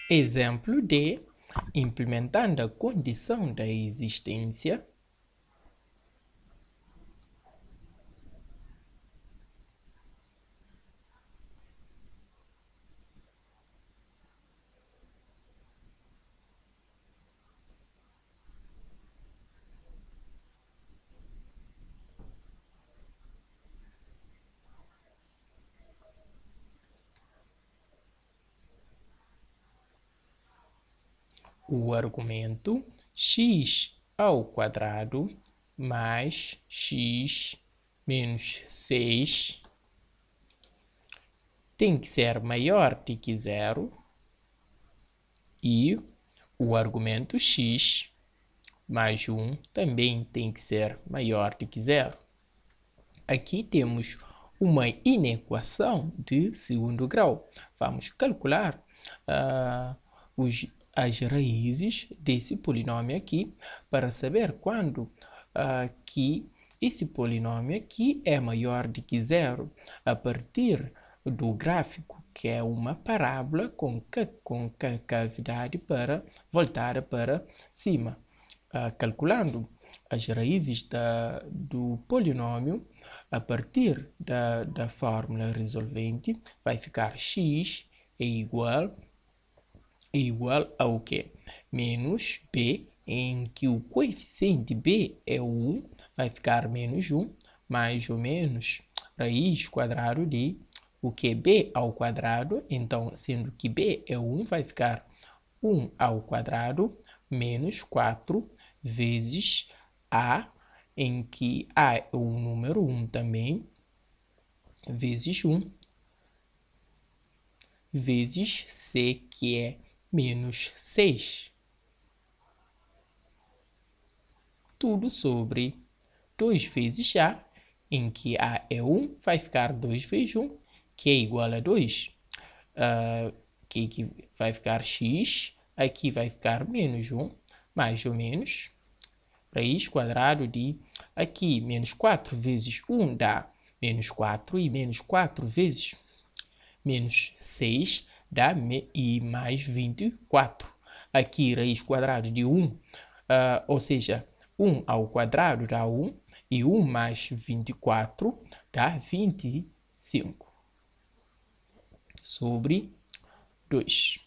Exemplo D. Implementando a condição da existência o argumento x ao quadrado mais x menos 6 tem que ser maior do que zero e o argumento x mais 1 também tem que ser maior do que zero. Aqui temos uma inequação de segundo grau. Vamos calcular as raízes desse polinômio aqui para saber quando que esse polinômio aqui é maior do que zero a partir do gráfico, que é uma parábola com cavidade para voltar para cima. Calculando as raízes do polinômio a partir da fórmula resolvente, vai ficar x é igual ao quê? Menos b, em que o coeficiente b é 1, vai ficar menos 1, mais ou menos raiz quadrado de o que? B ao quadrado. Então, sendo que b é 1, vai ficar 1 ao quadrado menos 4 vezes a, em que a é o número 1 também, vezes 1, vezes c, que é menos 6. Tudo sobre 2 vezes a, em que a é 1, vai ficar 2 vezes 1, que é igual a 2. Que vai ficar x, aqui vai ficar menos 1, mais ou menos, raiz quadrado de, aqui, menos 4 vezes 1 dá menos 4, e menos 4 vezes menos 6 dá e mais 24. Aqui, raiz quadrada de 1, ou seja, 1 ao quadrado dá 1, e 1 mais 24 dá 25. Sobre 2,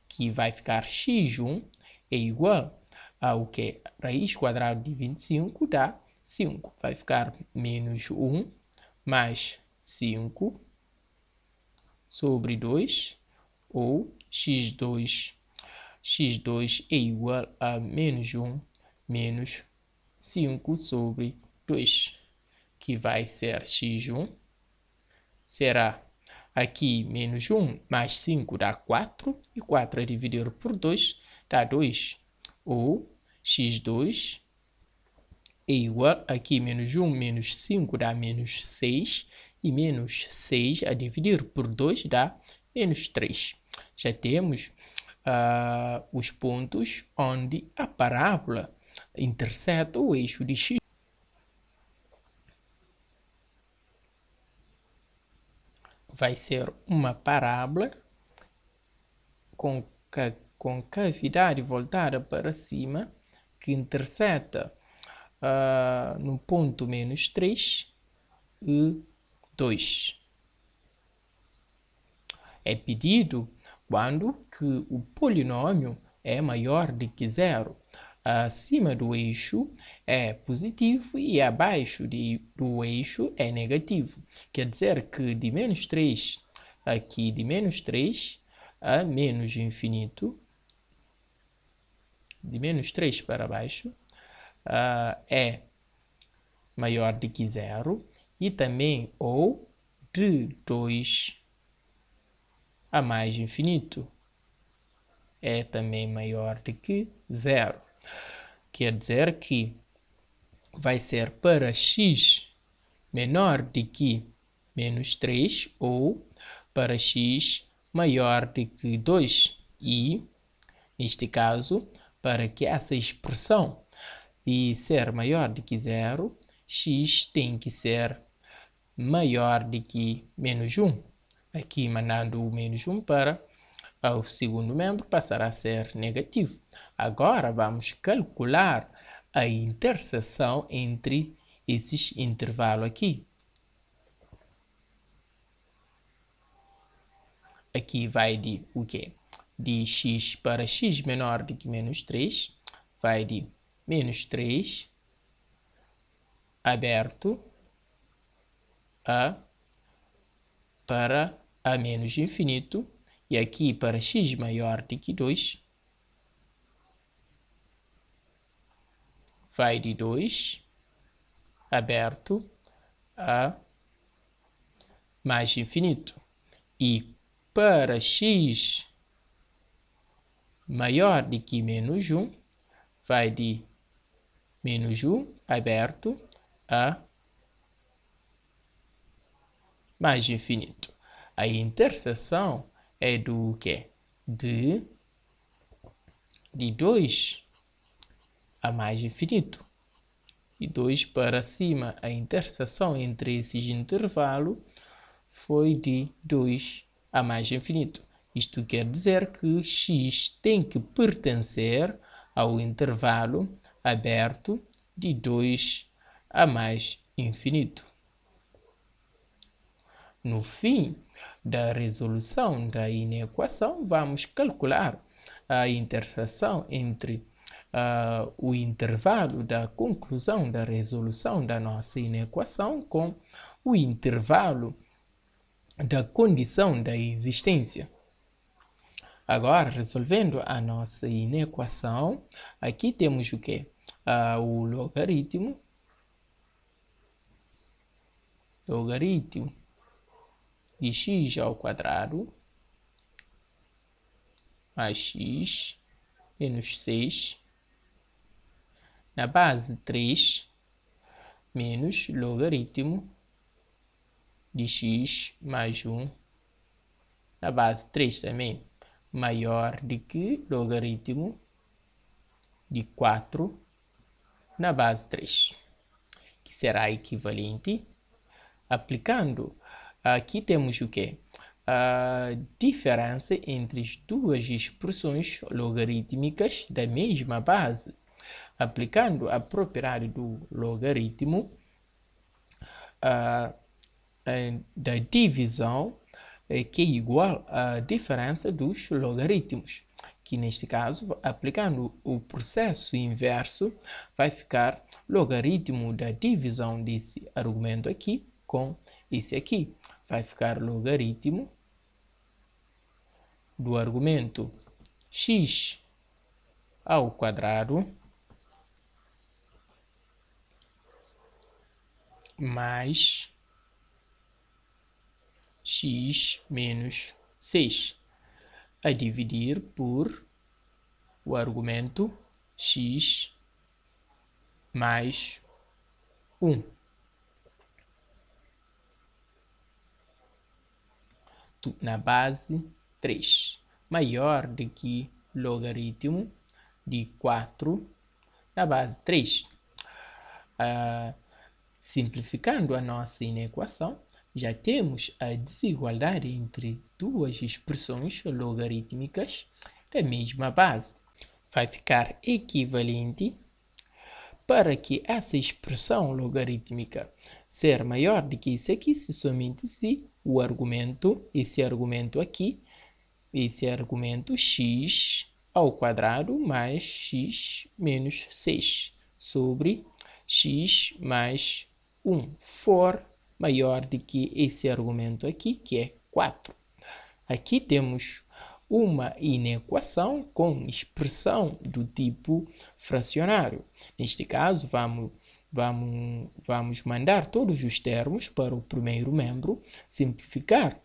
que vai ficar x1 é igual ao que? Raiz quadrada de 25 dá 5. Vai ficar menos 1 mais 5 sobre 2, ou x2 é igual a menos 1 menos 5 sobre 2, que vai ser x1, será aqui menos 1 mais 5 dá 4, e 4 a dividir por 2 dá 2, ou x2 é igual, aqui menos 1 menos 5 dá menos 6, e menos 6 a dividir por 2 dá menos 3. Já temos os pontos onde a parábola interseta o eixo de x. Vai ser uma parábola com cavidade voltada para cima, que interseta no ponto menos 3 e 2. É pedido quando que o polinômio é maior do que zero. Acima do eixo é positivo e abaixo do eixo é negativo. Quer dizer que de menos 3, aqui de menos 3 a menos infinito, de menos 3 para baixo, é maior do que zero, e também ou de 2 a mais infinito é também maior do que zero. Quer dizer que vai ser para x menor do que menos 3 ou para x maior do que 2. E, neste caso, para que essa expressão ser maior do que zero, x tem que ser maior do que menos 1. Aqui mandando o menos 1 para O segundo membro passará a ser negativo. Agora vamos calcular a interseção entre esses intervalos aqui. Aqui vai de o quê? De x para x menor do que menos 3, vai de menos 3 aberto para a menos infinito, e aqui para x maior do que 2, vai de 2 aberto a mais infinito. E para x maior do que menos 1, vai de menos 1 aberto a mais infinito. A interseção é do quê? De 2 a mais infinito. E 2 para cima. A interseção entre esses intervalos foi de 2 a mais infinito. Isto quer dizer que x tem que pertencer ao intervalo aberto de 2 a mais infinito. No fim da resolução da inequação, vamos calcular a interseção entre o intervalo da conclusão da resolução da nossa inequação com o intervalo da condição da existência. Agora, resolvendo a nossa inequação, aqui temos o quê? O logaritmo de x ao quadrado mais x menos 6 na base 3 menos logaritmo de x mais 1 na base 3 também maior do que logaritmo de 4 na base 3, que será equivalente. Aplicando, aqui temos o quê? A diferença entre as duas expressões logarítmicas da mesma base. Aplicando a propriedade do logaritmo da divisão, que é igual à diferença dos logaritmos, que neste caso, aplicando o processo inverso, vai ficar logaritmo da divisão desse argumento aqui com esse aqui. Vai ficar logaritmo do argumento x ao quadrado mais x menos 6 a dividir por o argumento x mais 1. Na base 3, maior do que logaritmo de 4 na base 3. Simplificando a nossa inequação, já temos a desigualdade entre duas expressões logarítmicas da mesma base. Vai ficar equivalente. Para que essa expressão logarítmica ser maior do que isso aqui, se somente se o argumento, esse argumento x ao quadrado mais x menos 6 sobre x mais 1 for maior do que esse argumento aqui, que é 4. Aqui temos uma inequação com expressão do tipo fracionário. Neste caso, vamos mandar todos os termos para o primeiro membro, simplificar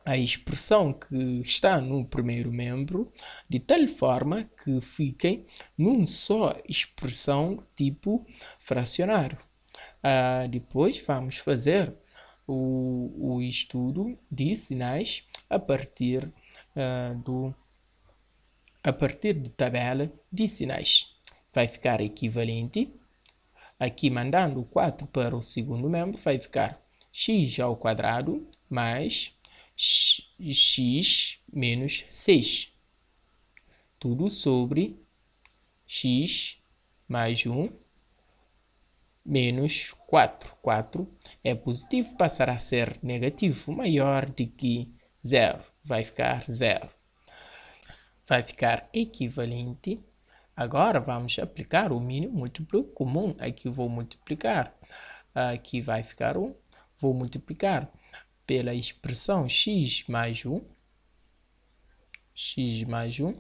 a expressão que está no primeiro membro, de tal forma que fiquem num só expressão tipo fracionário. Depois vamos fazer o estudo de sinais a partir de tabela de sinais. Vai ficar equivalente. Aqui, mandando 4 para o segundo membro, vai ficar x ao quadrado mais x menos 6. Tudo sobre x mais 1 menos 4. 4 é positivo, passará a ser negativo, maior do que 0. Vai ficar 0. Vai ficar equivalente. Agora vamos aplicar o mínimo múltiplo comum. Aqui vou multiplicar. Aqui vai ficar 1. Vou multiplicar pela expressão x mais 1. X mais 1.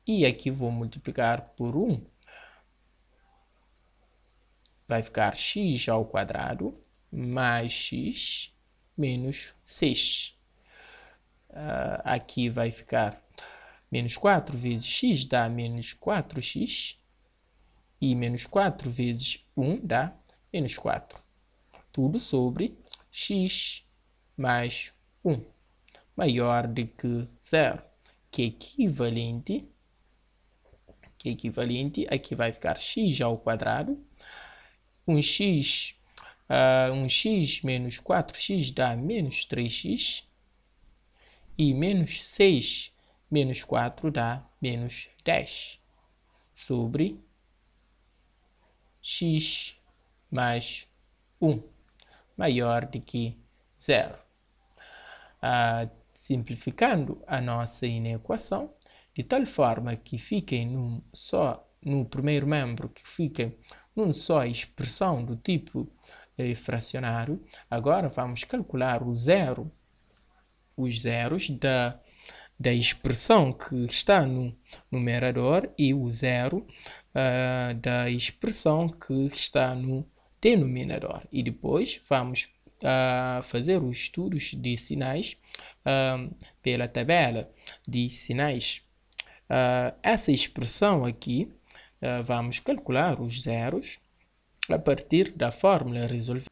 E aqui vou multiplicar por 1. Vai ficar x ao quadrado mais x menos 6. Aqui vai ficar menos 4 vezes x dá menos 4x. E menos 4 vezes 1 dá menos 4. Tudo sobre x mais 1 maior do que 0, que é equivalente. Aqui vai ficar x ao quadrado. 1x menos 4x dá menos 3x. E menos 6 menos 4 dá menos 10. Sobre x mais 1 maior do que 0. Simplificando a nossa inequação, de tal forma que fiquem no primeiro membro, que fiquem numa só expressão do tipo fracionário. Agora vamos calcular os zeros da expressão que está no numerador e o zero da expressão que está no denominador. E depois vamos fazer os estudos de sinais pela tabela de sinais. Essa expressão aqui, vamos calcular os zeros a partir da fórmula resolvida.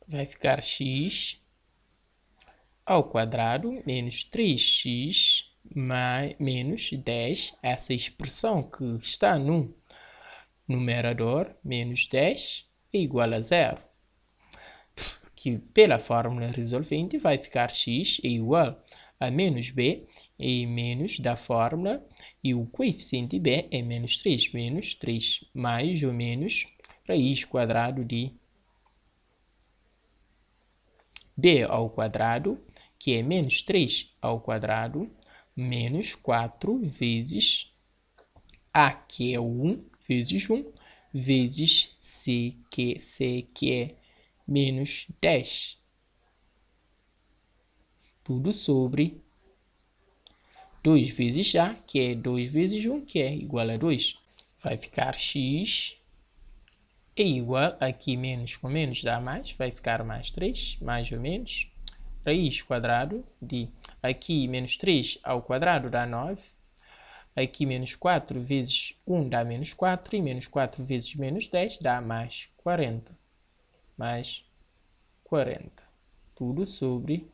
Vai ficar x ao quadrado menos 3x menos 10. Essa expressão que está no numerador, menos 10, é igual a 0. Que pela fórmula resolvente vai ficar x é igual a menos b, e menos da fórmula, e o coeficiente b é menos 3. Menos 3 mais ou menos raiz quadrado de b ao quadrado, que é menos 3 ao quadrado, menos 4 vezes a, que é 1, vezes 1, vezes c, que é menos 10. Tudo sobre 2 vezes a, que é 2 vezes 1, que é igual a 2. Vai ficar x é igual, aqui menos com menos dá mais, vai ficar mais 3, mais ou menos, raiz quadrado de, aqui menos 3 ao quadrado dá 9, aqui menos 4 vezes 1 dá menos 4, e menos 4 vezes menos 10 dá mais 40. Mais 40. Tudo sobre,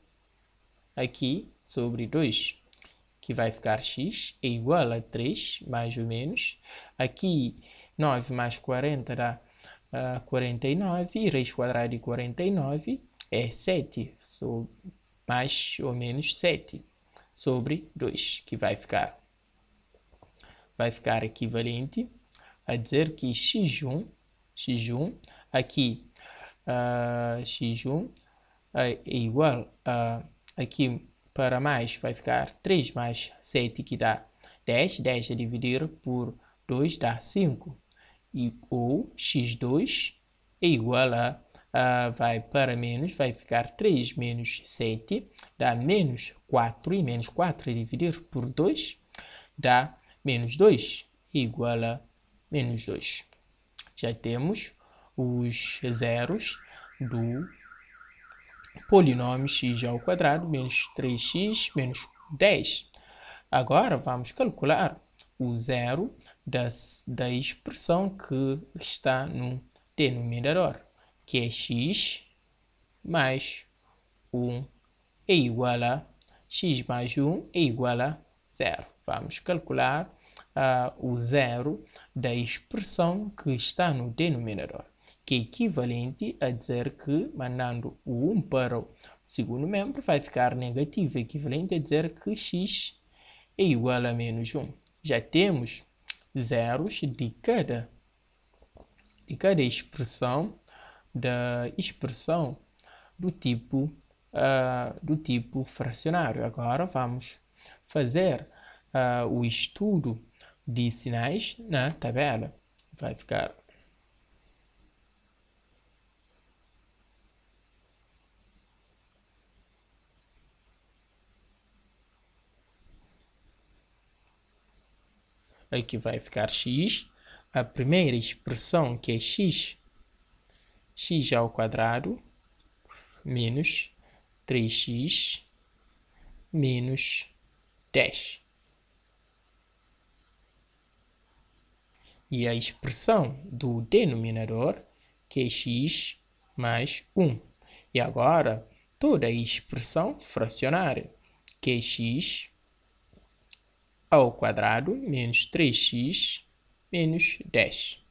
aqui, sobre 2, que vai ficar x é igual a 3, mais ou menos. Aqui 9 mais 40 dá 49, e raiz quadrada de 49 é 7, mais ou menos 7, sobre 2, que vai ficar equivalente a dizer que x1, aqui x1 é igual a, aqui para mais vai ficar 3 mais 7, que dá 10, 10 a dividir por 2 dá 5, ou x2 é igual vai para menos, vai ficar 3 menos 7, dá menos 4, e menos 4 a dividir por 2 dá menos 2, igual a menos 2. Já temos os zeros do polinômio x ao quadrado menos 3x menos 10. Agora vamos calcular o zero da expressão que está no denominador, que é x mais 1 é igual a x mais 1 é igual a 0. Vamos calcular o zero da expressão que está no denominador, que é equivalente a dizer que, mandando o 1 para o segundo membro, vai ficar negativo, equivalente a dizer que x é igual a menos 1. Já temos zeros de cada expressão da expressão do tipo fracionário. Agora vamos fazer o estudo de sinais na tabela. Vai ficar aqui vai ficar x, a primeira expressão que é x ao quadrado menos 3x menos 10. E a expressão do denominador, que é x mais 1. E agora, toda a expressão fracionária, que é x ao quadrado menos 3x menos 10.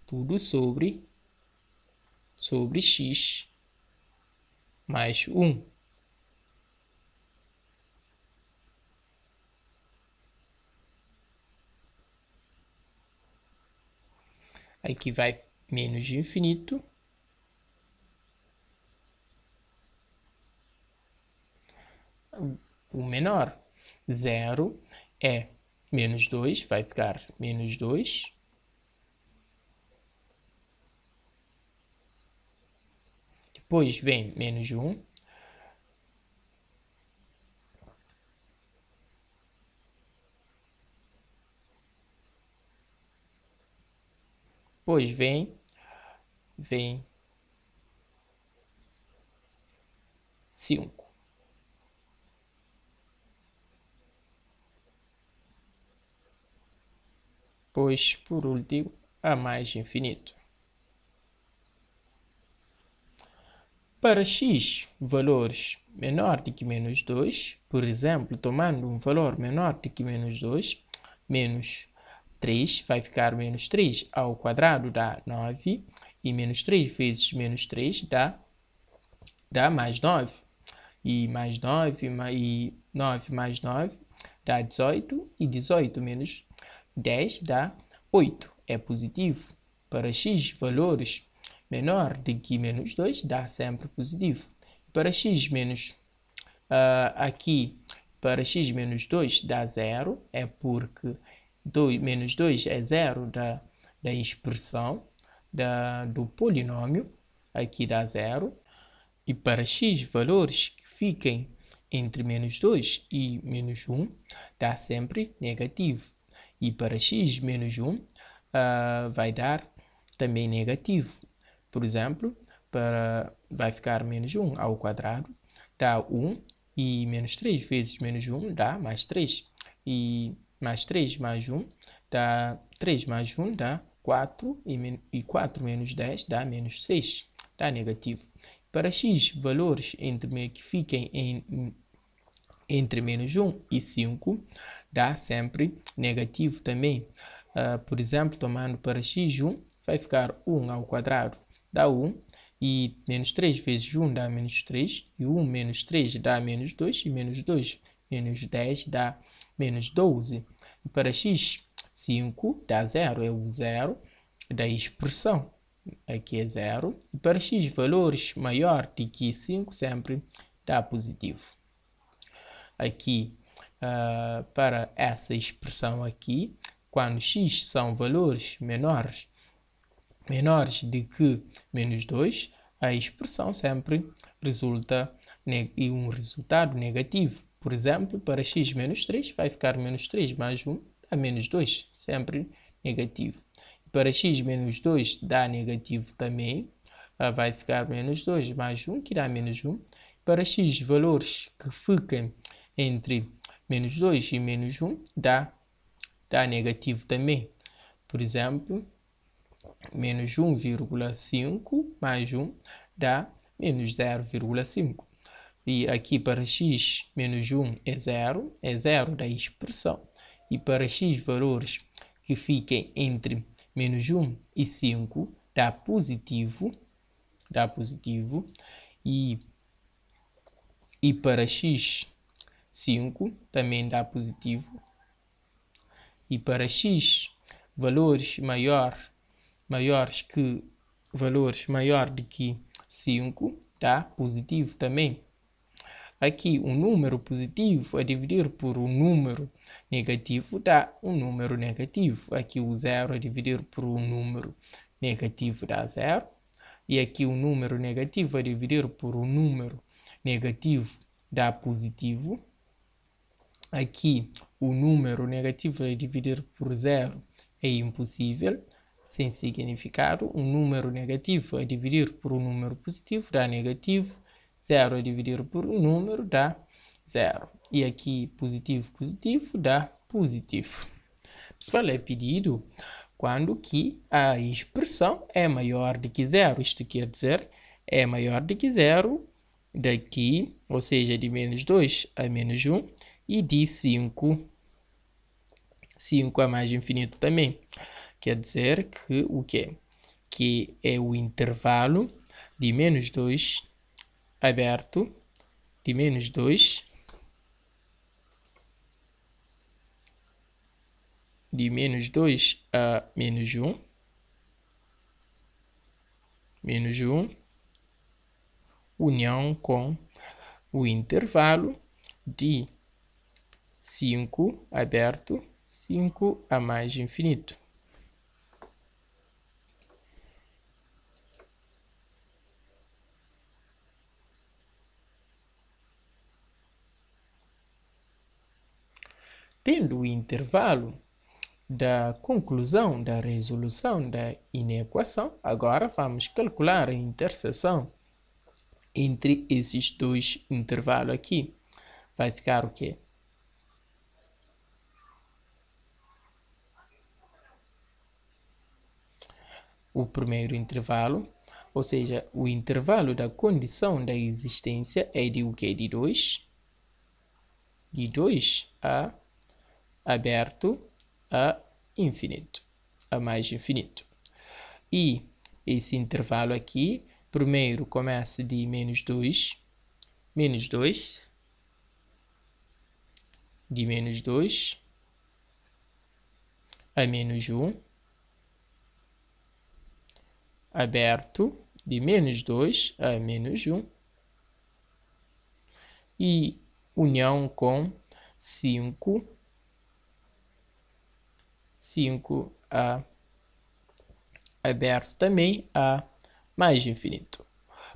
Tudo sobre x mais 1. Aqui vai menos infinito. O menor. 0 é menos 2, vai ficar menos 2. Depois vem menos 1. Depois vem 5. Depois, por último, a mais infinito. Para x valores menor do que menos 2, por exemplo, tomando um valor menor do que menos 2, menos 3 vai ficar menos 3 ao quadrado dá 9, e menos 3 vezes menos 3 dá mais 9. E mais 9, e 9 mais 9 dá 18, e 18 menos 10 dá 8. É positivo. Para x valores menor do que menos 2 dá sempre positivo. Para x menos aqui, para x menos 2 dá 0, é porque menos 2 é 0 da expressão do polinômio, aqui dá 0. E para x valores que fiquem entre menos 2 e menos 1, dá sempre negativo. E para x menos 1, vai dar também negativo. Por exemplo, vai ficar menos 1 ao quadrado, dá 1, e menos 3 vezes menos 1 dá mais 3. E mais 3 mais 1 dá 3 mais 1 dá 4, e 4 menos 10 dá menos 6, dá negativo. Para x valores que fiquem entre menos 1 e 5, dá sempre negativo também. Por exemplo, tomando para x1, vai ficar 1 ao quadrado, dá 1, e menos 3 vezes 1 dá menos 3, e 1 menos 3 dá menos 2, e menos 2 menos 10 dá menos 12. E para x5 dá 0, é o zero da expressão. Aqui é 0. E para x valores maior do que 5 sempre dá positivo. Aqui, para essa expressão aqui, quando x são valores menores do que menos 2, a expressão sempre resulta em um resultado negativo. Por exemplo, para x menos 3, vai ficar menos 3 mais 1 dá menos 2, sempre negativo. Para x menos 2 dá negativo também, vai ficar menos 2 mais 1, que dá menos 1. Para x valores que fiquem entre menos 2 e menos 1, dá negativo também. Por exemplo, menos 1,5 mais 1 dá menos 0,5. E aqui para x menos 1 é 0 da expressão. E para x valores que fiquem entre menos 1 e 5, dá positivo. E para x 5 também dá positivo. E para x valores maiores de que 5 dá positivo também. Aqui um número positivo a dividir por um número negativo dá um número negativo. Aqui o 0 a dividir por um número negativo dá 0. E aqui o número negativo a dividir por um número negativo dá positivo. Aqui o número negativo a dividir por 0 é impossível, sem significado. Um número negativo a dividir por um número positivo dá negativo. 0 a dividir por um número dá 0. E aqui positivo dá positivo. Pessoal, é pedido quando que a expressão é maior do que 0. Isto quer dizer, é maior do que 0 daqui, ou seja, de menos 2 a menos 1 e de 5 a mais infinito também. Quer dizer que o quê? Que é o intervalo de menos 2 aberto, de menos 2 a menos 1, união com o intervalo de 5 aberto, 5 a mais infinito. Tendo o intervalo da conclusão da resolução da inequação, agora vamos calcular a interseção entre esses dois intervalos aqui. Vai ficar o quê? O primeiro intervalo, ou seja, o intervalo da condição da existência é de o quê? De 2. De 2 a aberto a infinito, a mais infinito. E esse intervalo aqui, primeiro começa de menos 2, de menos 2 a menos 1, aberto de menos 2 a menos 1 e união com 5 a aberto também a mais infinito.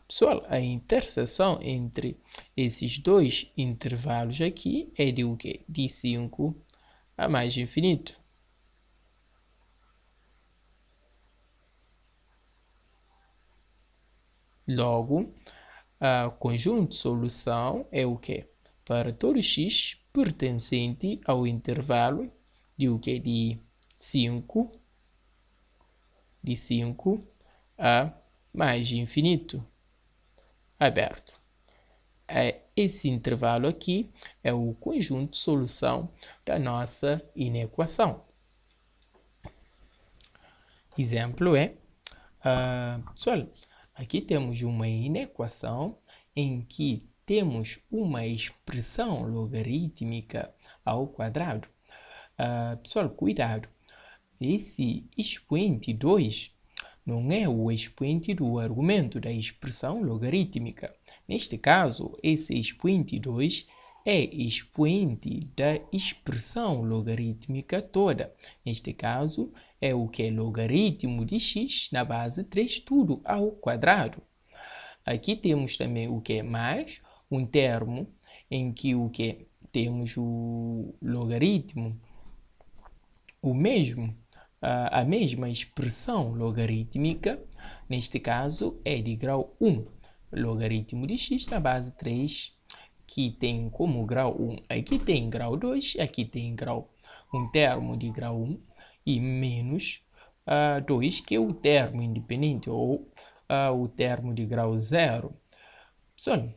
Pessoal, a interseção entre esses dois intervalos aqui é de o quê? De 5 a mais infinito. Logo, o conjunto de solução é o quê? Para todo x pertencente ao intervalo de o quê? De 5 a mais infinito aberto. Esse intervalo aqui é o conjunto de solução da nossa inequação. Exemplo é, pessoal, aqui temos uma inequação em que temos uma expressão logarítmica ao quadrado. Pessoal, cuidado, esse expoente 2 não é o expoente do argumento da expressão logarítmica. Neste caso, esse expoente 2 é expoente da expressão logarítmica toda. Neste caso, é o que é logaritmo de x na base 3, tudo ao quadrado. Aqui temos também o que é mais um termo em que o que temos o logaritmo, o mesmo, a mesma expressão logarítmica, neste caso é de grau 1, logaritmo de x na base 3, que tem como grau 1, aqui tem grau 2, aqui tem grau, um termo de grau 1 e menos 2, que é o termo independente, ou o termo de grau 0. Pessoal,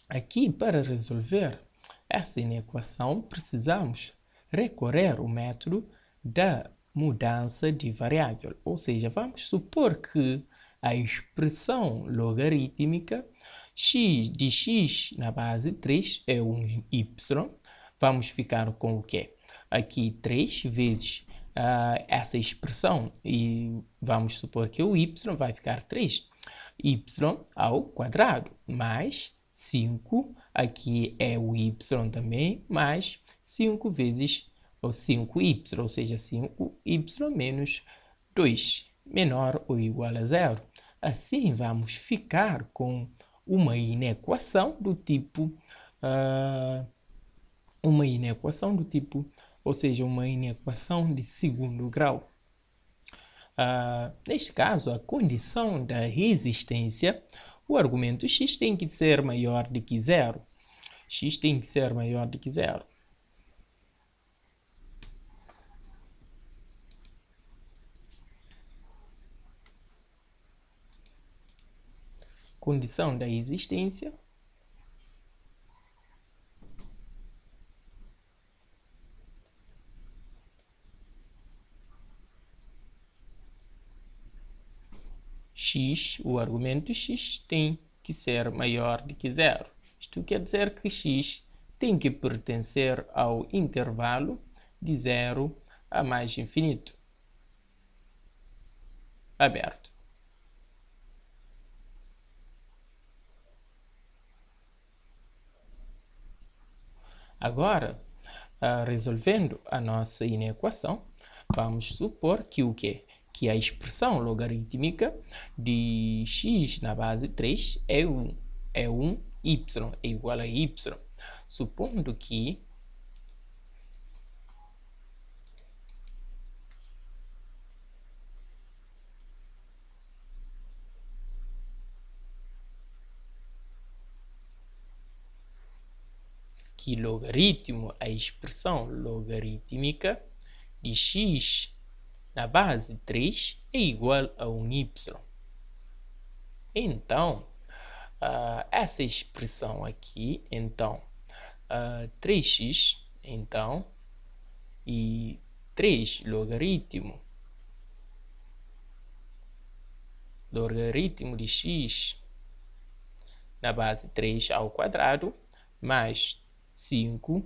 aqui para resolver essa inequação precisamos recorrer ao método da mudança de variável. Ou seja, vamos supor que a expressão logarítmica de x na base 3 é um y. Vamos ficar com o quê? Aqui 3 vezes essa expressão, e vamos supor que o y vai ficar 3. Y ao quadrado, mais 5, aqui é o y também, mais 5 vezes o 5y, ou seja, 5y menos 2, menor ou igual a zero. Assim, vamos ficar com uma inequação do tipo, ou seja, uma inequação de segundo grau. Neste caso, a condição da resistência, o argumento x tem que ser maior do que zero. X tem que ser maior do que zero. Condição da resistência. X, o argumento x tem que ser maior do que zero. Isto quer dizer que x tem que pertencer ao intervalo de 0 a mais infinito. Aberto. Agora, resolvendo a nossa inequação, vamos supor que o quê? Que a expressão logarítmica de x na base 3 é um y, é igual a y. Supondo que logaritmo, a expressão logarítmica de x na base 3 é igual a um y. Então, essa expressão aqui, então, 3x, então, e 3 logaritmo de x na base 3 ao quadrado, mais 5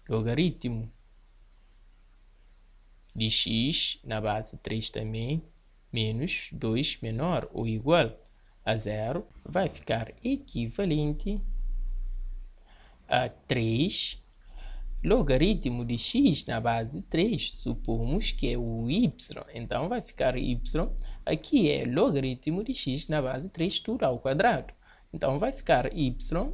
logaritmo de x na base 3 também, menos 2 menor ou igual a zero, vai ficar equivalente a 3 logaritmo de x na base 3, supomos que é o y, então vai ficar y, aqui é logaritmo de x na base 3, tudo ao quadrado. Então vai ficar y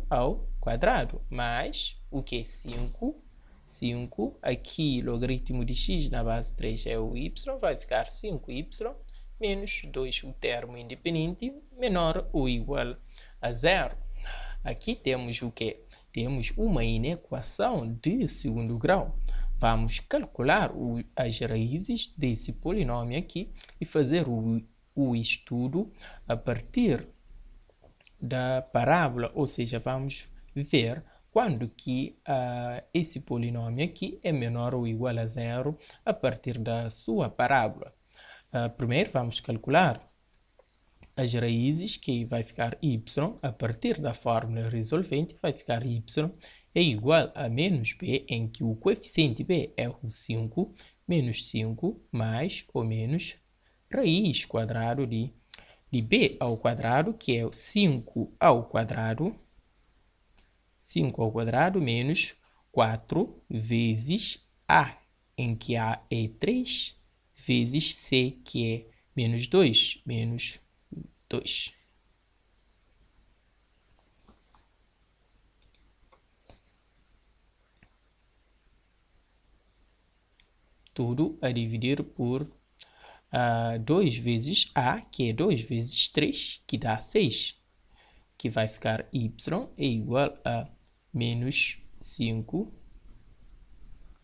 ao quadrado, mais o que? 5, aqui logaritmo de x na base 3 é o y, vai ficar 5y menos 2, o termo independente, menor ou igual a zero. Aqui temos o que? Temos uma inequação de segundo grau. Vamos calcular as raízes desse polinômio aqui e fazer o estudo a partir da parábola, ou seja, vamos ver quando que esse polinômio aqui é menor ou igual a zero a partir da sua parábola. Primeiro vamos calcular as raízes, que vai ficar y, a partir da fórmula resolvente, vai ficar y é igual a menos b, em que o coeficiente b é o 5, menos 5, mais ou menos raiz quadrado de b ao quadrado, que é 5 ao quadrado, menos 4 vezes a, em que a é 3, vezes c, que é menos 2, menos 2. Tudo a dividir por 2 vezes a, que é 2 vezes 3, que dá 6, que vai ficar y é igual a menos 5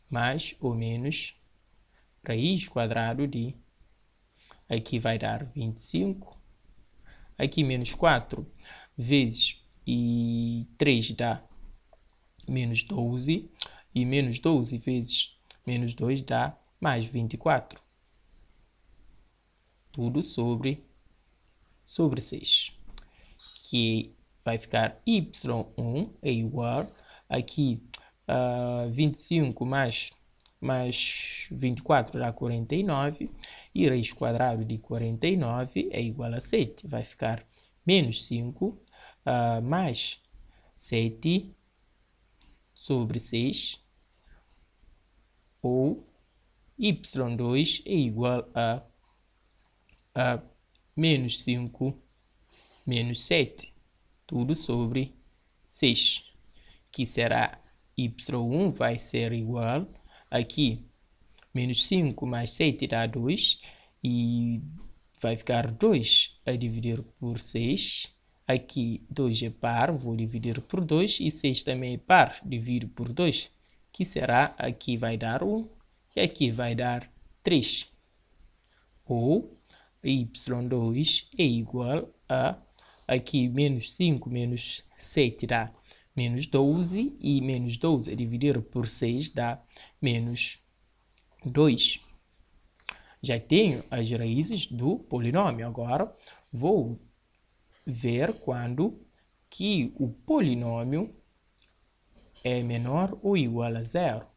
mais ou menos raiz quadrado de, aqui vai dar 25, aqui menos 4 vezes e 3 dá menos 12, e menos 12 vezes menos 2 dá mais 24. Tudo sobre 6. Que vai ficar y1 é igual aqui 25 mais 24 dá 49 e raiz quadrada de 49 é igual a 7. Vai ficar menos 5 mais 7 sobre 6, ou y2 é igual a menos 5 menos 7, tudo sobre 6, que será y1 vai ser igual aqui, menos 5 mais 7 dá 2, e vai ficar 2 a dividir por 6. Aqui 2 é par, vou dividir por 2, e 6 também é par, divido por 2, que será, aqui vai dar 1, e aqui vai dar 3. Ou y2 é igual a, aqui menos 5 menos 7 dá menos 12, e menos 12 a dividir por 6 dá menos 2. Já tenho as raízes do polinômio. Agora vou ver quando que o polinômio é menor ou igual a zero,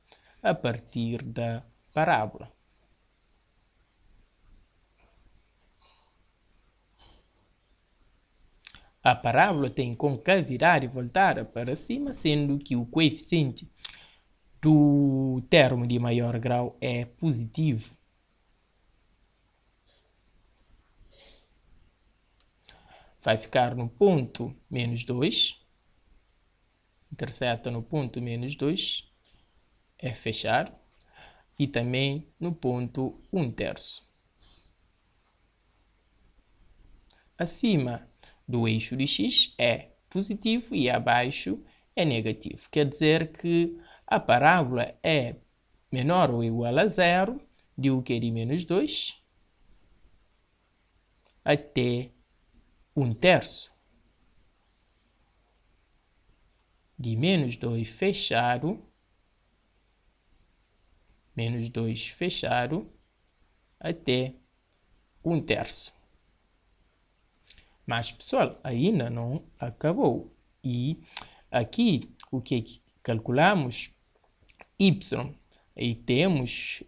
a partir da parábola. A parábola tem concavidade voltada para cima, sendo que o coeficiente do termo de maior grau é positivo. Vai ficar no ponto menos 2, interseta no ponto menos 2, é fechado, e também no ponto 1/3. Acima do eixo de x é positivo e abaixo é negativo. Quer dizer que a parábola é menor ou igual a zero de o que? De menos 2 até 1/3. De menos 2 fechado, menos 2 fechado, até 1/3. Mas, pessoal, ainda não acabou. E aqui, o que calculamos? Y. E temos,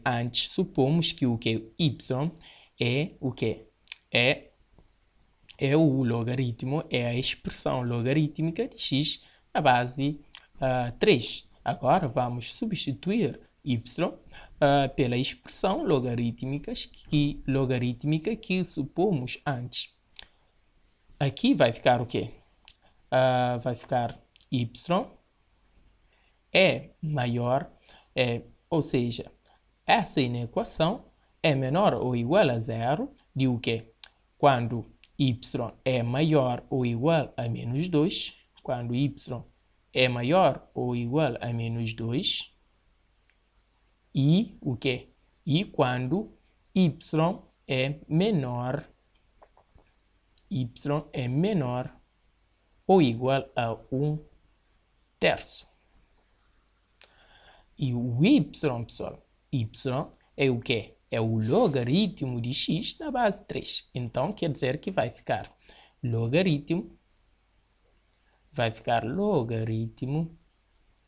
antes, supomos que o que? Y é o que? É o logaritmo, é a expressão logarítmica de x na base 3. Agora, vamos substituir y pela expressão logarítmica que supomos antes. Aqui vai ficar o quê? Vai ficar y é maior, ou seja, essa inequação é menor ou igual a zero de o quê? Quando y é maior ou igual a menos 2, quando y é maior ou igual a menos 2, e o quê? E quando y é menor ou igual a 1/3. E o y, pessoal, y é o quê? É o logaritmo de x na base 3. Então, quer dizer que vai ficar logaritmo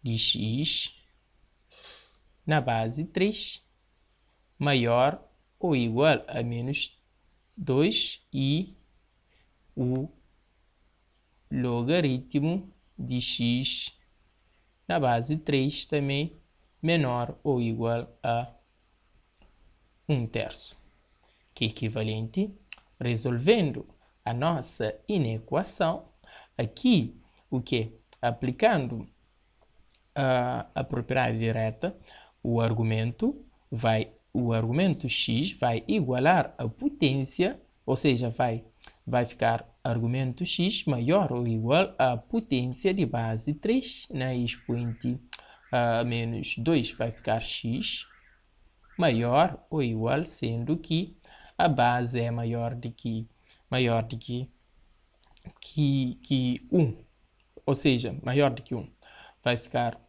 de x na base 3 maior ou igual a menos 2, e o logaritmo de x na base 3 também menor ou igual a 1/3. Que é equivalente, resolvendo a nossa inequação, aqui o que? Aplicando a propriedade direta, o argumento x vai igualar a potência, ou seja, vai ficar argumento x maior ou igual a potência de base 3, na expoente menos 2 vai ficar x maior ou igual, sendo que a base é maior do que 1, ou seja, maior do que 1. Vai ficar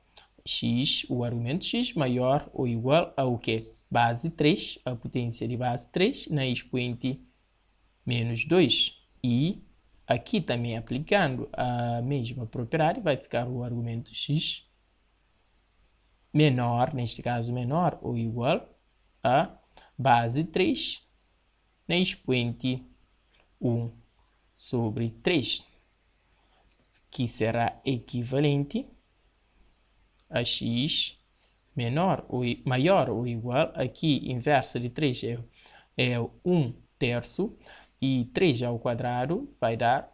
x, o argumento x maior ou igual ao quê? Base 3, a potência de base 3 na expoente menos 2. E aqui também aplicando a mesma propriedade, vai ficar o argumento x menor, neste caso menor ou igual a base 3 na expoente 1 sobre 3, que será equivalente a x maior ou igual, aqui inversa de 3 é 1/3, e 3 ao quadrado vai dar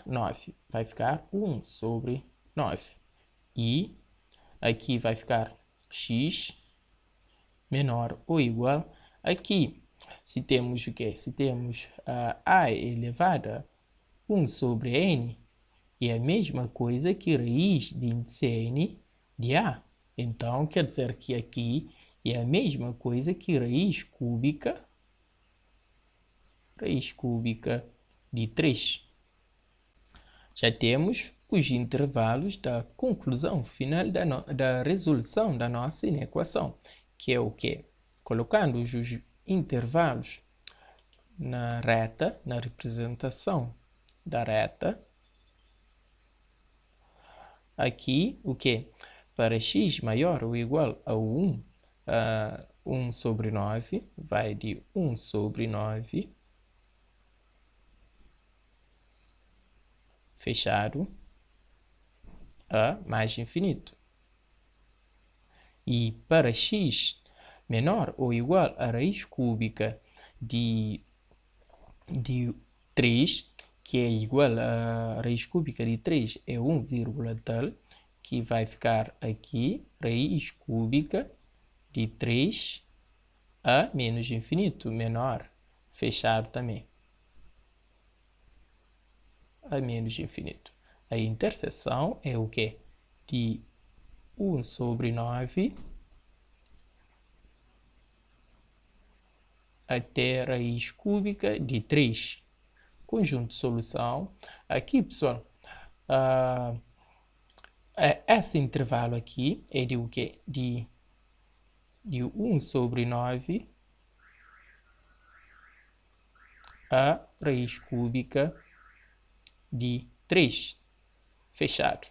9, vai ficar 1 sobre 9. E aqui vai ficar x menor ou igual, aqui se temos o quê? Se temos a elevada 1 sobre n, é a mesma coisa que raiz de índice n de a. Então, quer dizer que aqui é a mesma coisa que raiz cúbica de 3. Já temos os intervalos da conclusão final da resolução da nossa inequação, que é o quê? Colocando os intervalos na reta, na representação da reta, aqui o quê? Para x maior ou igual a 1, 1 sobre 9, vai de 1 sobre 9, fechado, a mais infinito. E para x menor ou igual a raiz cúbica de 3, que é igual a raiz cúbica de 3 é 1, tal, que vai ficar aqui raiz cúbica de 3 a menos infinito, menor, fechado também, a menos infinito. A interseção é o quê? De 1 sobre 9 até raiz cúbica de 3. Conjunto de solução. Aqui, pessoal, esse intervalo aqui é de o quê? De 1 sobre 9 a raiz cúbica de 3, fechado.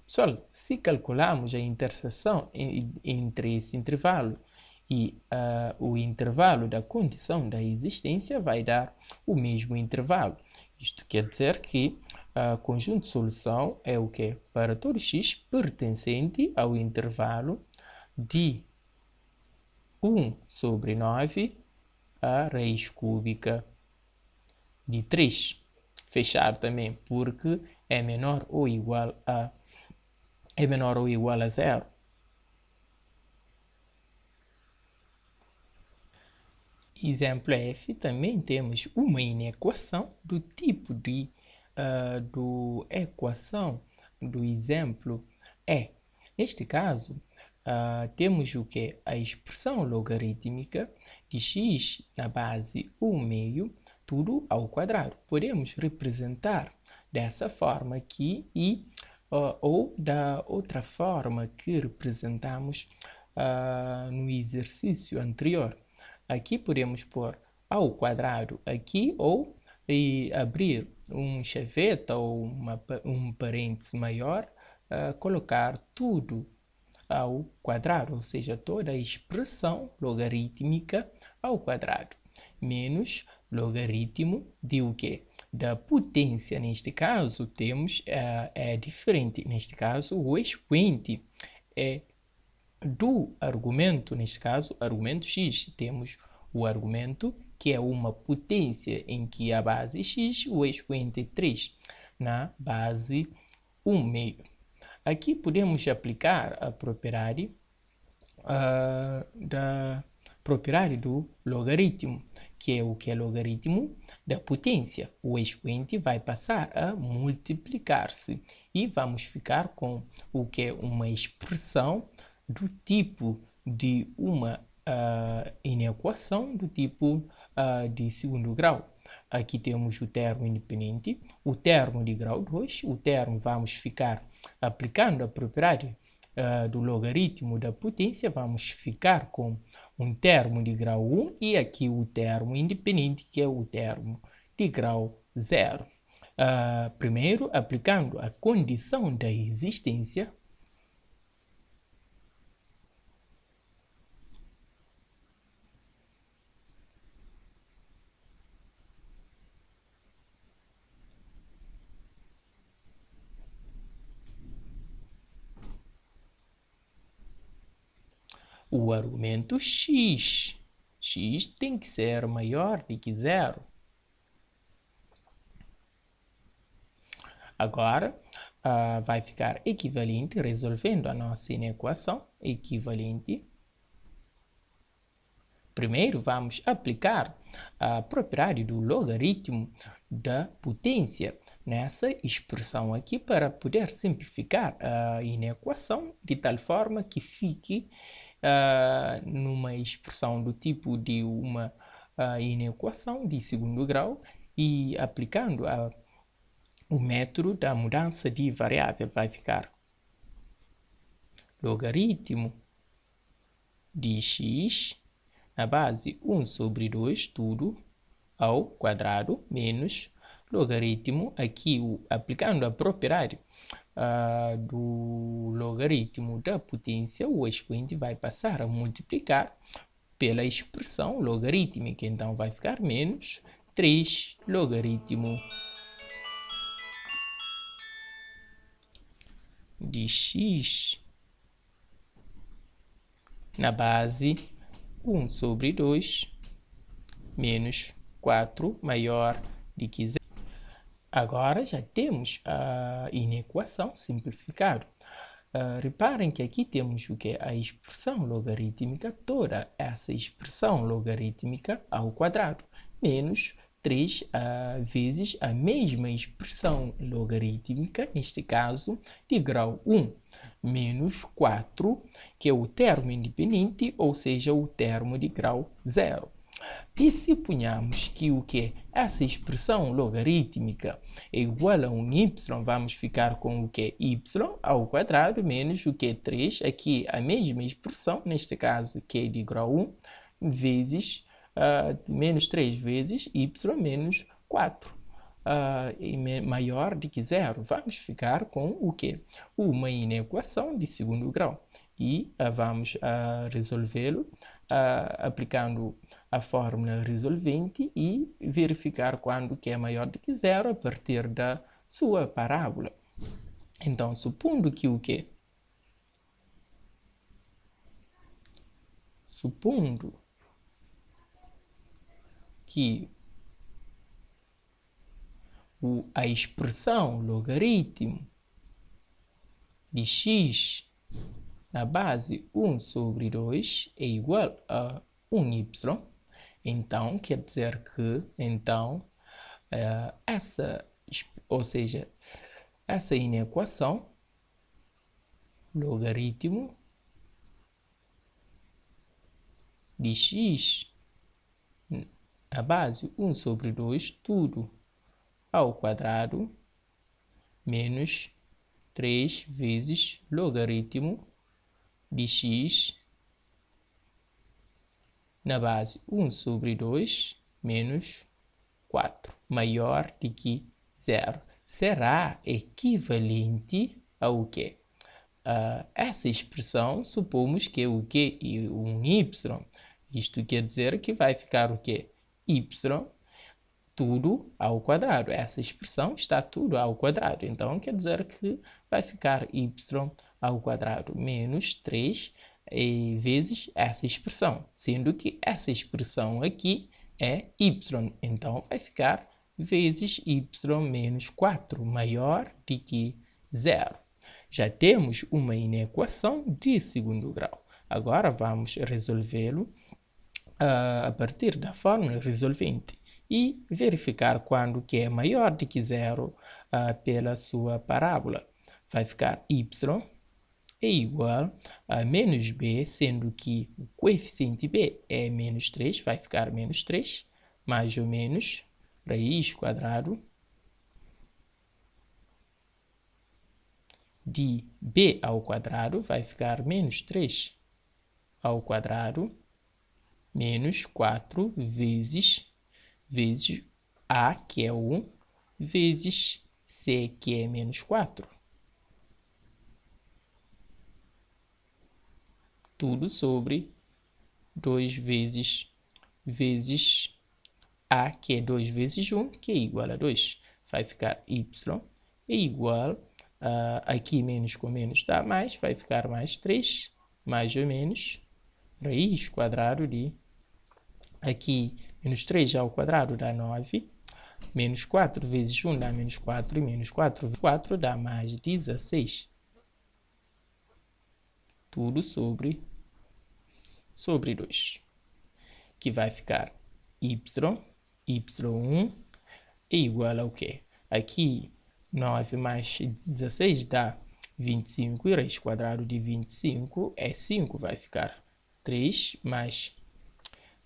Pessoal, se calcularmos a interseção entre esse intervalo e o intervalo da condição da existência, vai dar o mesmo intervalo. Isto quer dizer que o conjunto de solução é o quê? Para todo x pertencente ao intervalo de 1 sobre 9 a raiz cúbica de 3. Fechado também, porque é menor ou igual a 0. Exemplo F, também temos uma inequação do tipo de equação do exemplo E. Neste caso, temos o que? A expressão logarítmica de x na base 1/2, tudo ao quadrado. Podemos representar dessa forma aqui ou da outra forma que representamos no exercício anterior. Aqui podemos pôr ao quadrado aqui ou abrir um chaveta ou um parêntese maior, colocar tudo ao quadrado, ou seja, toda a expressão logarítmica ao quadrado, menos logaritmo de o quê? Da potência. Neste caso, temos é diferente. Neste caso, o expoente é do argumento, neste caso, argumento x. Temos o argumento, que é uma potência em que a base x, o expoente é 3, na base 1/2. Aqui podemos aplicar a propriedade do logaritmo, que é o que é logaritmo da potência. O expoente vai passar a multiplicar-se e vamos ficar com o que é uma expressão do tipo de uma inequação do tipo de segundo grau. aqui temos o termo independente, o termo de grau 2, o termo vamos ficar aplicando a propriedade do logaritmo da potência, vamos ficar com um termo de grau 1 e aqui o termo independente, que é o termo de grau 0. Primeiro, aplicando a condição da existência, o argumento x. X tem que ser maior do que 0. Agora, vai ficar equivalente, resolvendo a nossa inequação, equivalente. Primeiro, vamos aplicar a propriedade do logaritmo da potência nessa expressão aqui para poder simplificar a inequação de tal forma que fique numa expressão do tipo de uma inequação de segundo grau e aplicando o método da mudança de variável vai ficar logaritmo de x na base 1 sobre 2, tudo ao quadrado, menos logaritmo, aqui aplicando a propriedade do logaritmo da potência, o expoente vai passar a multiplicar pela expressão logarítmica, então vai ficar menos 3 logaritmo de x na base 1 sobre 2 menos 4 maior do que 0. Agora já temos a inequação simplificada. Reparem que aqui temos o que? A expressão logarítmica, toda essa expressão logarítmica ao quadrado, menos 3 vezes a mesma expressão logarítmica, neste caso, de grau 1, menos 4, que é o termo independente, ou seja, o termo de grau 0. E se ponhamos que o que? Essa expressão logarítmica é igual a um y, vamos ficar com o que? Y ao quadrado menos o que? 3, aqui a mesma expressão, neste caso que é de grau 1, vezes menos 3 vezes y menos 4. Maior do que 0, vamos ficar com o que? Uma inequação de segundo grau. E vamos resolvê-lo aplicando a fórmula resolvente e verificar quando que é maior do que 0 a partir da sua parábola. Então, supondo que o quê? Supondo que a expressão logaritmo de x na base 1 sobre 2 é igual a 1y, então quer dizer que essa inequação logaritmo de x na base 1 sobre 2, tudo ao quadrado, menos 3 vezes logaritmo de x na base 1 sobre 2 menos 4, maior do que 0. Será equivalente ao quê? Essa expressão, supomos que é o quê? E um y. Isto quer dizer que vai ficar o quê? Y tudo ao quadrado. Essa expressão está tudo ao quadrado. Então, quer dizer que vai ficar y ao quadrado menos 3 vezes essa expressão, sendo que essa expressão aqui é y. Então, vai ficar vezes y menos 4, maior do que 0. Já temos uma inequação de segundo grau. Agora, vamos resolvê-lo a partir da fórmula resolvente e verificar quando que é maior do que 0 pela sua parábola. Vai ficar y é igual a menos b, sendo que o coeficiente b é menos 3, vai ficar menos 3, mais ou menos raiz quadrado de b ao quadrado vai ficar menos 3 ao quadrado menos 4 vezes a, que é 1, vezes c, que é menos 4. Tudo sobre 2 vezes a, que é 2 vezes 1, que é igual a 2. Vai ficar y é igual a, aqui menos com menos dá mais, vai ficar mais 3, mais ou menos, raiz quadrado de, aqui menos 3 ao quadrado dá 9, menos 4 vezes 1 dá menos 4, e menos 4 vezes 4 dá mais 16. Tudo sobre 2, que vai ficar y1 é igual ao quê? Aqui 9 mais 16 dá 25, e raiz quadrado de 25 é 5, vai ficar 3 mais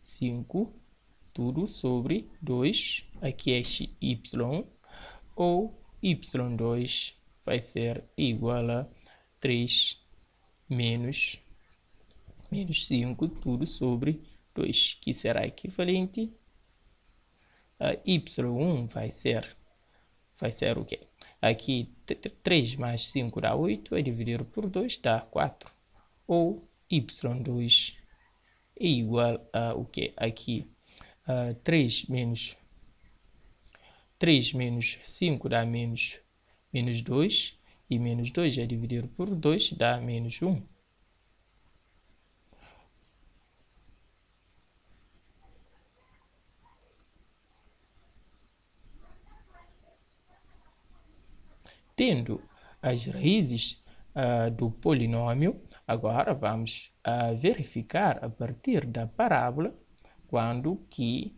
5, tudo sobre 2, aqui é y1, ou y2 vai ser igual a 3 menos 5, tudo sobre 2, que será equivalente a y1 vai ser o quê? Aqui 3 mais 5 dá 8, é dividir por 2 dá 4, ou y2 é igual a o quê? Aqui 3 menos 5 dá menos 2, e menos 2 é dividir por 2 dá menos 1. Tendo as raízes do polinômio, agora vamos verificar a partir da parábola quando que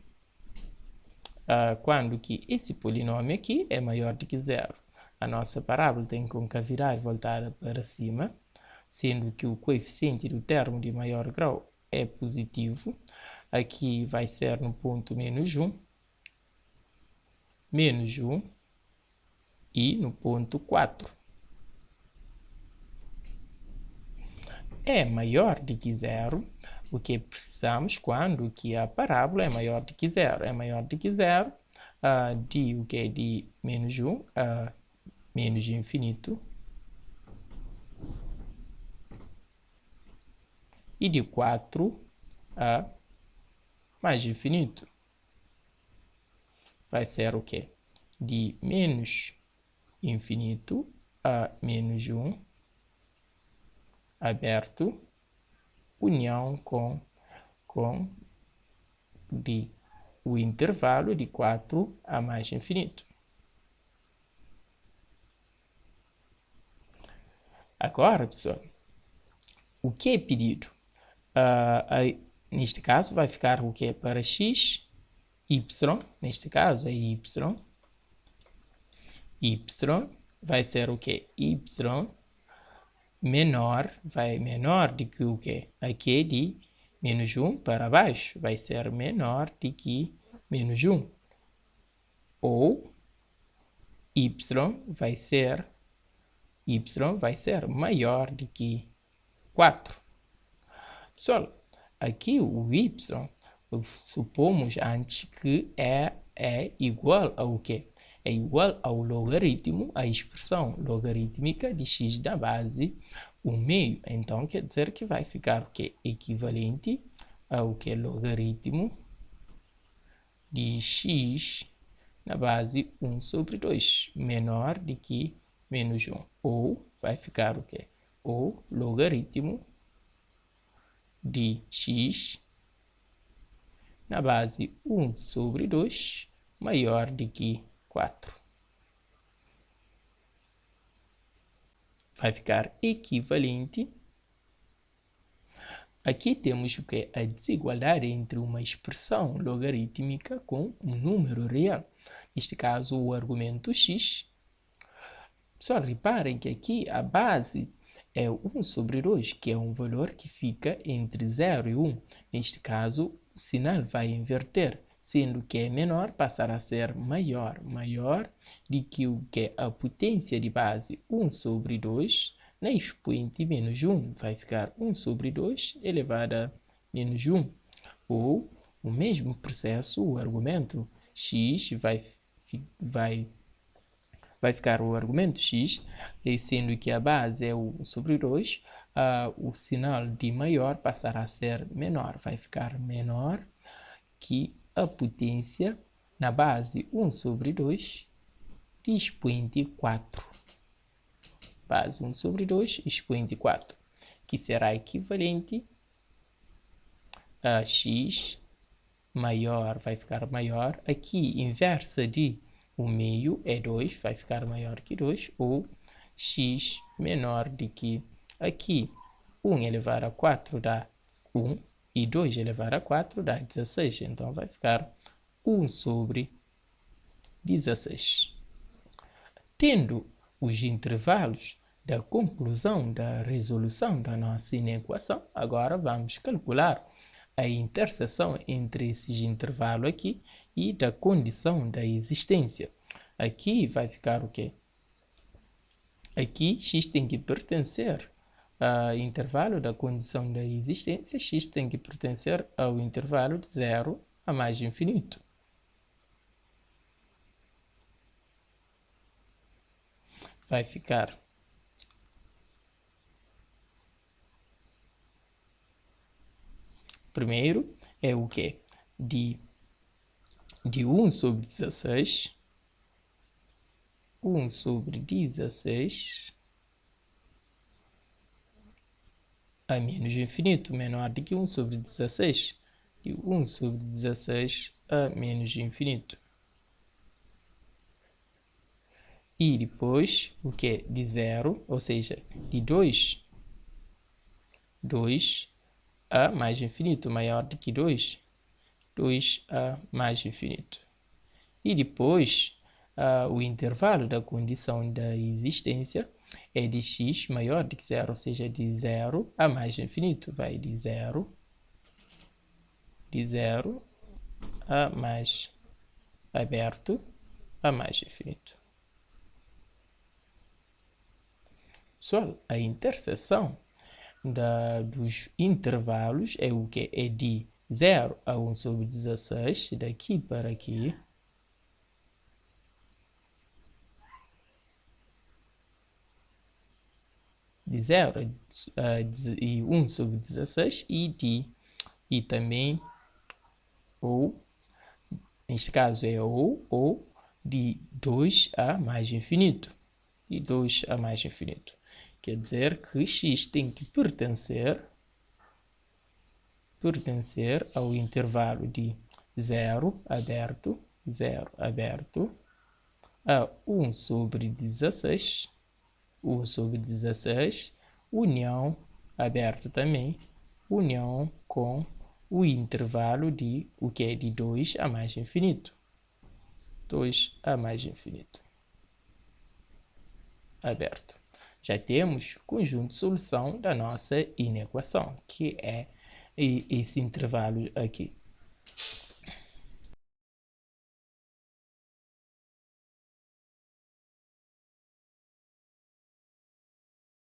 esse polinômio aqui é maior do que zero. A nossa parábola tem concavidade voltada para cima, sendo que o coeficiente do termo de maior grau é positivo. Aqui vai ser no ponto menos 1, e no ponto 4. É maior do que zero, o que precisamos quando que a parábola é maior do que zero. É maior do que zero de o que é de menos 1 a menos infinito, e de 4 a mais infinito. Vai ser o quê? De menos infinito a menos 1, aberto, união com o intervalo de 4 a mais infinito. Agora, pessoal, o que é pedido? Neste caso, vai ficar o que? Para x, y, neste caso é y vai ser o que? Y menor, menor do que o que? Aqui é de menos 1 para baixo, vai ser menor do que menos 1. Ou y vai ser maior do que 4. Pessoal, aqui o y, supomos antes que é igual ao quê? É igual ao logaritmo, a expressão logarítmica de x da base 1/2. Então, quer dizer que vai ficar o quê? Equivalente ao que? Logaritmo de x na base 1 sobre 2, menor do que menos 1. Ou vai ficar o quê? Ou logaritmo de x na base 1 sobre 2, maior do que 4. Vai ficar equivalente. Aqui temos o que? A desigualdade entre uma expressão logarítmica com um número real. Neste caso, o argumento x. Só reparem que aqui a base é 1 sobre 2, que é um valor que fica entre 0 e 1. Neste caso, o sinal vai inverter. sendo que é menor, passará a ser maior. Maior do que o que é a potência de base 1 sobre 2, na expoente menos 1, vai ficar 1 sobre 2 elevado a menos 1. Ou, o mesmo processo, o argumento x vai ficar o argumento x, sendo que a base é o 1 sobre 2, o sinal de maior passará a ser menor, vai ficar menor que a potência na base 1 sobre 2 de expoente 4. Base 1 sobre 2, expoente 4, que será equivalente a x maior, vai ficar maior. Aqui, inversa de o meio é 2, vai ficar maior que 2, ou x menor do que aqui. 1 elevado a 4 dá 1, e 2 elevado a 4 dá 16, então vai ficar 1 sobre 16. Tendo os intervalos da conclusão da resolução da nossa inequação, agora vamos calcular a interseção entre esses intervalos aqui e da condição da existência. Aqui vai ficar o quê? Aqui x tem que pertencer ao intervalo da condição da existência, x tem que pertencer ao intervalo de 0 a mais de infinito. Vai ficar primeiro é o quê? De 1 sobre 16, 1 sobre 16 a menos infinito, menor do que 1 sobre 16, de 1 sobre 16 a menos infinito. E depois, o que é? De 0, ou seja, de 2 a mais infinito, maior do que 2 a mais infinito. E depois, o intervalo da condição da existência é de x maior do que 0, ou seja, de 0 a mais infinito. Vai de 0 a mais aberto a mais infinito. Pessoal, a interseção dos intervalos é o que? É de 0 a 1 sobre 16, daqui para aqui. De 0 a 1 sobre 16 e também, ou, neste caso é ou de 2 a mais infinito. De 2 a mais infinito. Quer dizer que x tem que pertencer ao intervalo de 0 aberto a 1 sobre 16, 1 sobre 16, união aberto também, união com o intervalo de o que é de 2 a mais infinito. 2 a mais infinito. Aberto. Já temos conjunto de solução da nossa inequação, que é esse intervalo aqui.